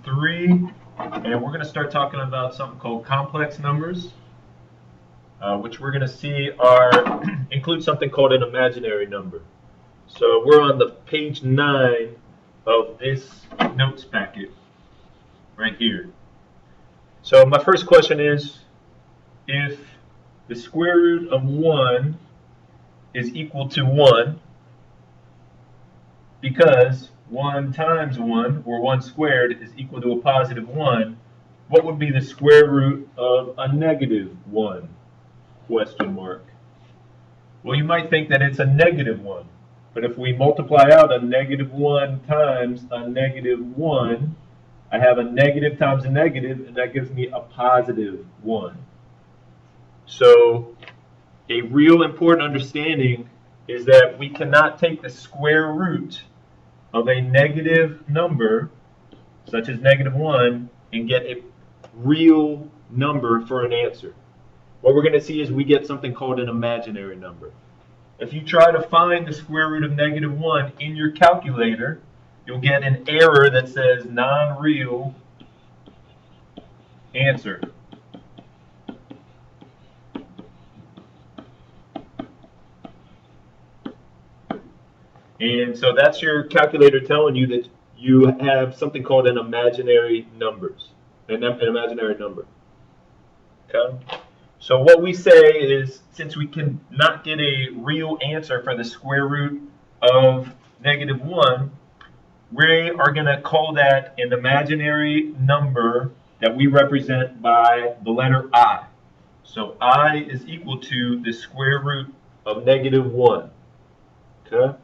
3, and we're going to start talking about something called complex numbers, which we're going to see include something called an imaginary number. So we're on the page 9 of this notes packet right here. So my first question is, if the square root of 1 is equal to 1, because 1 times 1, or 1 squared, is equal to a positive 1, what would be the square root of a negative 1? Question mark. Well, you might think that it's a negative 1, but if we multiply out a negative 1 times a negative 1, I have a negative times a negative, and that gives me a positive 1. So a real important understanding is that we cannot take the square root of a negative number, such as negative 1, and get a real number for an answer. What we're going to see is we get something called an imaginary number. If you try to find the square root of negative 1 in your calculator, you'll get an error that says non-real answer. And so that's your calculator telling you that you have something called an imaginary number. Okay? So what we say is, since we cannot get a real answer for the square root of negative 1, we are going to call that an imaginary number that we represent by the letter I. So I is equal to the square root of negative 1. Okay?